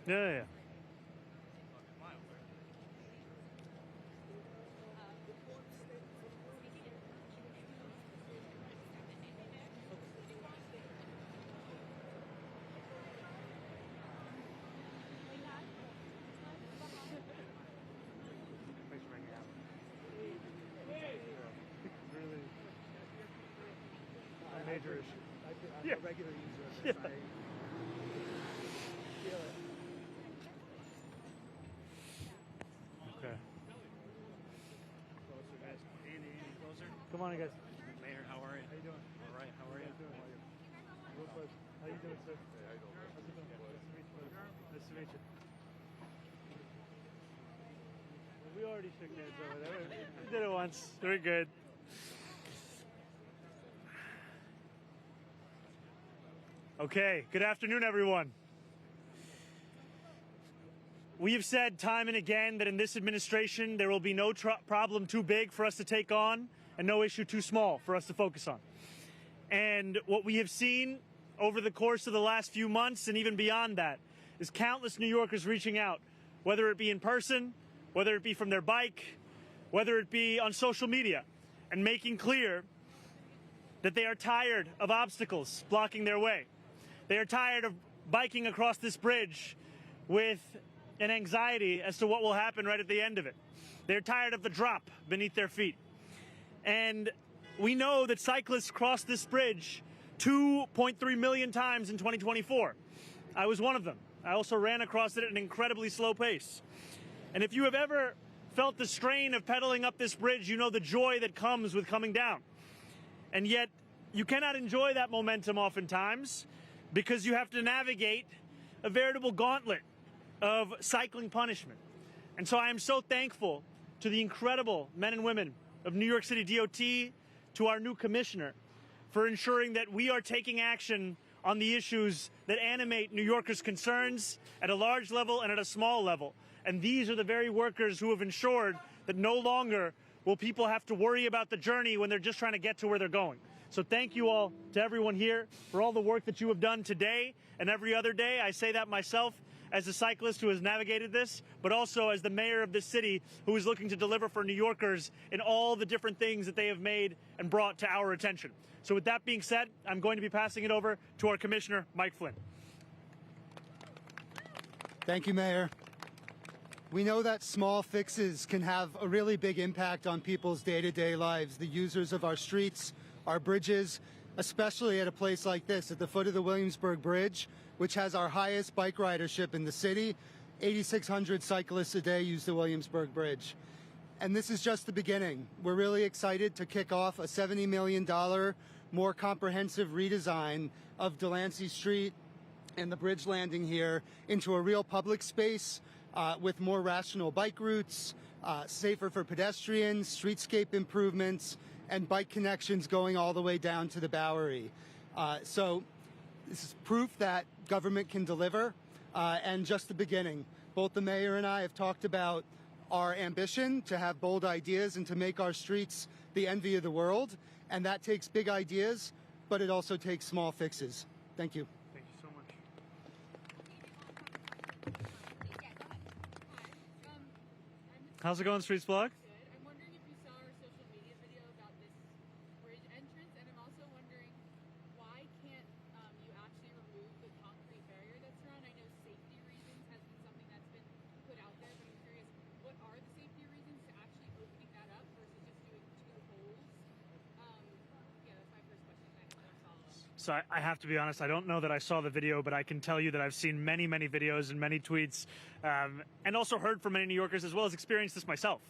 Yeah. Really A major issue. I'm a regular user of this. I feel it. Okay. Closer, guys. Andy, closer. Come on, guys. Mayor, how are you? How you doing? All right, how are you? Real close. How you doing, sir? Hey, how you doing? How's it going? Nice to meet you, brother. Nice to meet you. We already shook hands over there. We did it once. We're good. Okay, good afternoon, everyone. We have said time and again that in this administration there will be no problem too big for us to take on and no issue too small for us to focus on. And what we have seen over the course of the last few months and even beyond that is countless New Yorkers reaching out, whether it be in person, whether it be from their bike, whether it be on social media, and making clear that they are tired of obstacles blocking their way. They are tired of biking across this bridge with an anxiety as to what will happen right at the end of it. They're tired of the drop beneath their feet. And we know that cyclists cross this bridge 2.3 million times in 2024. I was one of them. I also ran across it at an incredibly slow pace. And if you have ever felt the strain of pedaling up this bridge, you know the joy that comes with coming down. And yet, you cannot enjoy that momentum oftentimes because you have to navigate a veritable gauntlet of cycling punishment. And so I am so thankful to the incredible men and women of New York City DOT, to our new commissioner, for ensuring that we are taking action on the issues that animate New Yorkers' concerns at a large level and at a small level. And these are the very workers who have ensured that no longer will people have to worry about the journey when they're just trying to get to where they're going. So thank you all, to everyone here, for all the work that you have done today and every other day. I say that myself as a cyclist who has navigated this, but also as the mayor of this city who is looking to deliver for New Yorkers in all the different things that they have made and brought to our attention. So with that being said, I'm going to be passing it over to our commissioner, Mike Flynn. Thank you, Mayor. We know that small fixes can have a really big impact on people's day-to-day lives, the users of our streets, our bridges, especially at a place like this, at the foot of the Williamsburg Bridge, which has our highest bike ridership in the city. 8,600 cyclists a day use the Williamsburg Bridge. And this is just the beginning. We're really excited to kick off a $70 million, more comprehensive redesign of Delancey Street and the bridge landing here into a real public space with more rational bike routes, safer for pedestrians, streetscape improvements, and bike connections going all the way down to the Bowery. So this is proof that government can deliver, and just the beginning. Both the mayor and I have talked about our ambition to have bold ideas and to make our streets the envy of the world, and that takes big ideas, but it also takes small fixes. Thank you. Thank you so much. How's it going, Streets Blog? Good. I'm wondering if you saw our social media video about this bridge entrance, and I'm also wondering why can't you actually remove the concrete barrier that's around? I know safety reasons has been something that's been put out there, but I'm curious, what are the safety reasons to actually opening that up versus just doing two holes? Yeah, that's my first question. I have no follow-up. So I have to be honest, I don't know that I saw the video, but I can tell you that I've seen many, many videos and many tweets, and also heard from many New Yorkers, as well as experienced this myself.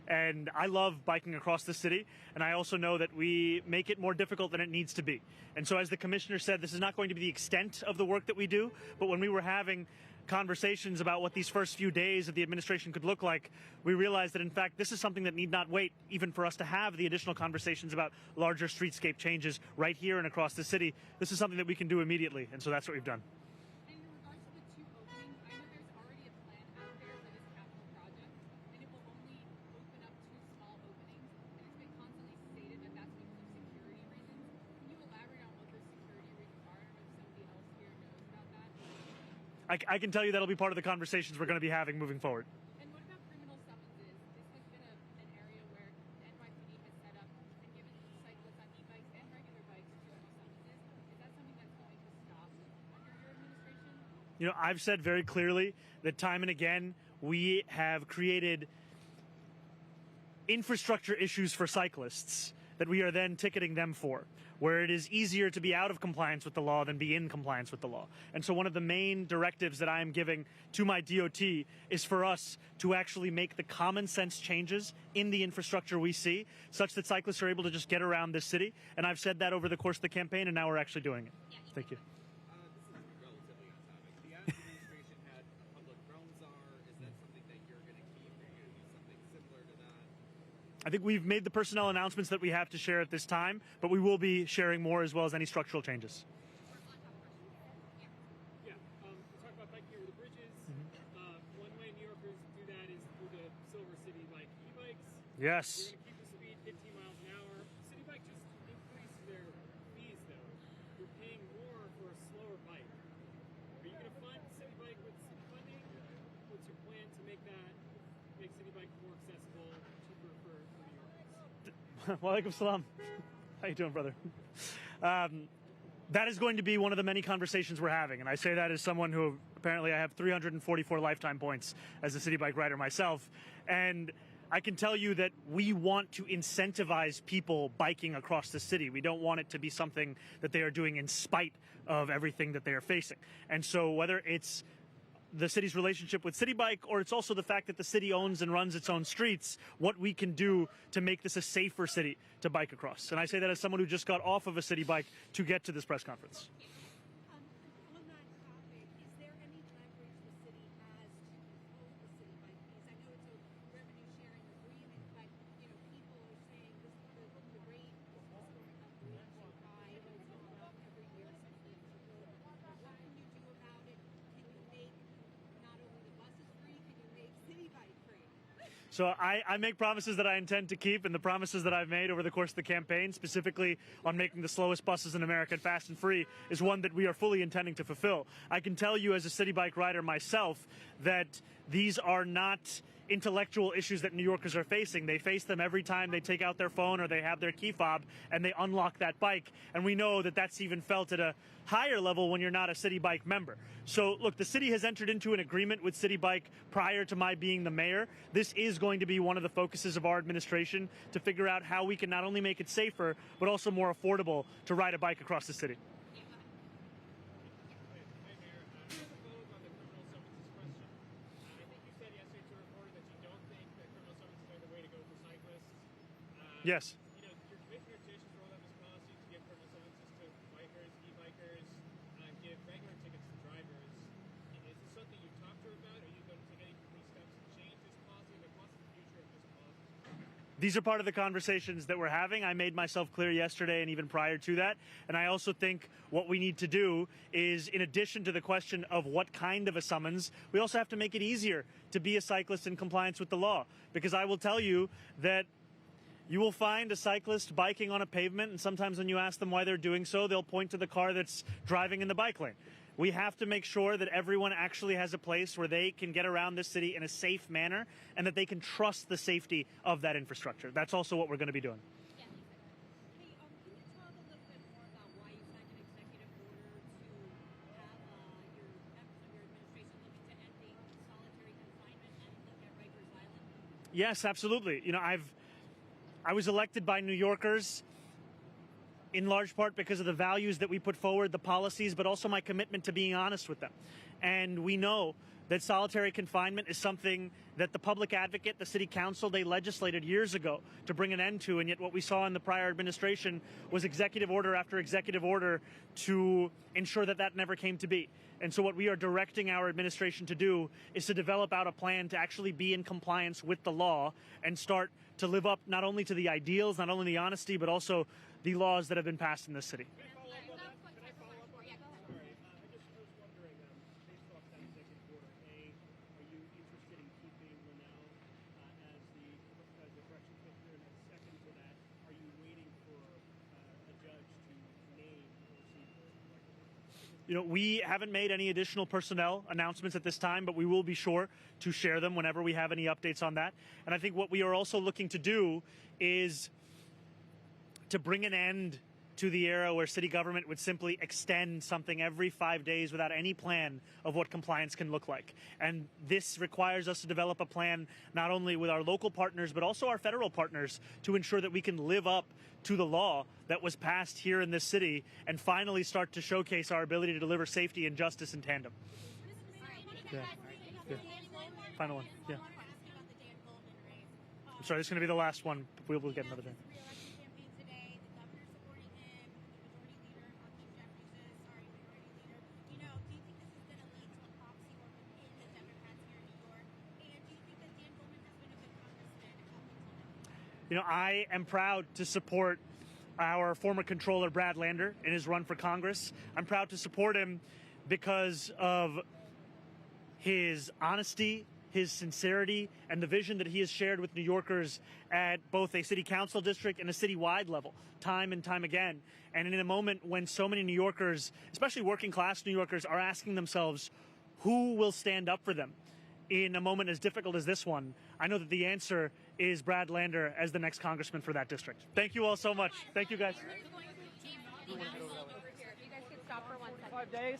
And I love biking across the city, and I also know that we make it more difficult than it needs to be. And so as the commissioner said, this is not going to be the extent of the work that we do, but when we were having conversations about what these first few days of the administration could look like, we realized that in fact this is something that need not wait even for us to have the additional conversations about larger streetscape changes right here and across the city. This is something that we can do immediately, and so that's what we've done. And in regards to the two openings, I know there's already a plan out there for this capital project, and it will only open up two small openings, and it's been constantly stated that that's because of security reasons. Can you elaborate on what those security reasons are? I don't know if somebody else here knows about that. I can tell you that'll be part of the conversations we're going to be having moving forward. And what about criminal summonses? This has been an area where the NYPD has set up and given cyclists on e-bikes and regular bikes criminal summonses. Is that something that's going to stop under your administration? You know, I've said very clearly that time and again we have created infrastructure issues for cyclists that we are then ticketing them for, where it is easier to be out of compliance with the law than be in compliance with the law. And so one of the main directives that I am giving to my DOT is for us to actually make the common sense changes in the infrastructure we see, such that cyclists are able to just get around this city. And I've said that over the course of the campaign, and now we're actually doing it. Thank you. This is relatively on topic. The administration had a public realm czar. Is that something that you're going to keep? Are you going to do something similar to that? I think we've made the personnel announcements that we have to share at this time, but we will be sharing more as well as any structural changes. Yeah, talk about biking over the bridges. One way New Yorkers do that is through the Silver City Bike e-bikes. Yes. You're going to keep the speed 15 miles an hour. City Bike just increased their fees, though. You're paying more for a slower bike. Are you going to fund City Bike with some funding? What's your plan to make City Bike more accessible, cheaper for New Yorkers? Walaikum salam. How you doing, brother? That is going to be one of the many conversations we're having, and I say that as someone who apparently I have 344 lifetime points as a city bike rider myself, and I can tell you that we want to incentivize people biking across the city. We don't want it to be something that they are doing in spite of everything that they are facing. And so whether it's the city's relationship with City Bike, or it's also the fact that the city owns and runs its own streets, what we can do to make this a safer city to bike across. And I say that as someone who just got off of a city bike to get to this press conference. On that topic, is there any leverage the city has to control the city bike fees? I know it's a revenue sharing agreement, but people are saying the rate is going up way too high, and it's going up every year since the What can you do about it? Can you make not only the buses free, can you make city bike free? So I make promises that I intend to keep, and the promises that I've made over the course of the campaign, specifically on making the slowest buses in America fast and free, is one that we are fully intending to fulfill. I can tell you as a city bike rider myself that these are not intellectual issues that New Yorkers are facing. They face them every time they take out their phone or they have their key fob and they unlock that bike. And we know that that's even felt at a higher level when you're not a City Bike member. So look, the city has entered into an agreement with City Bike prior to my being the mayor. This is going to be one of the focuses of our administration, to figure out how we can not only make it safer, but also more affordable to ride a bike across the city. Hi, Mayor. Just a vote on the criminal summonses question. I think you said yesterday to a reporter that you don't think that criminal summonses are the way to go for cyclists. Yes. Your commissioner Tish has rolled out this policy to give criminal summonses to bikers, e-bikers, give regular tickets to drivers. Is this something you've talked to her about? Are you going to take any steps to change this policy? What's the future of this policy? These are part of the conversations that we're having. I made myself clear yesterday and even prior to that. And I also think what we need to do is, in addition to the question of what kind of a summons, we also have to make it easier to be a cyclist in compliance with the law. Because I will tell you that you will find a cyclist biking on a pavement, and sometimes when you ask them why they're doing so, they'll point to the car that's driving in the bike lane. We have to make sure that everyone actually has a place where they can get around this city in a safe manner, and that they can trust the safety of that infrastructure. That's also what we're going to be doing. Hey, can you talk a little bit more about why you signed an executive order to have your members of your administration looking to ending solitary confinement and look at Rikers Island? Yes, absolutely. I was elected by New Yorkers in large part because of the values that we put forward, the policies, but also my commitment to being honest with them. And we know that solitary confinement is something that the public advocate, the city council, they legislated years ago to bring an end to. And yet what we saw in the prior administration was executive order after executive order to ensure that that never came to be. And so what we are directing our administration to do is to develop out a plan to actually be in compliance with the law and start to live up not only to the ideals, not only the honesty, but also the laws that have been passed in this city. Sorry, I just was wondering, based off that executive order, A, are you interested in keeping Linnell as the correction commissioner? And then second to that, are you waiting for a judge to name or see the We haven't made any additional personnel announcements at this time, but we will be sure to share them whenever we have any updates on that. And I think what we are also looking to do is to bring an end to the era where city government would simply extend something every 5 days without any plan of what compliance can look like. And this requires us to develop a plan not only with our local partners, but also our federal partners to ensure that we can live up to the law that was passed here in this city and finally start to showcase our ability to deliver safety and justice in tandem. Yeah. Yeah. Final one. Yeah. I'm sorry, this is going to be the last one. We'll get another time. I am proud to support our former controller, Brad Lander, in his run for Congress. I'm proud to support him because of his honesty, his sincerity, and the vision that he has shared with New Yorkers at both a city council district and a citywide level, time and time again. And in a moment when so many New Yorkers, especially working class New Yorkers, are asking themselves, who will stand up for them in a moment as difficult as this one, I know that the answer is Brad Lander as the next congressman for that district. Thank you all so much. Thank you, guys. You guys can stop for 1 second. 5 days.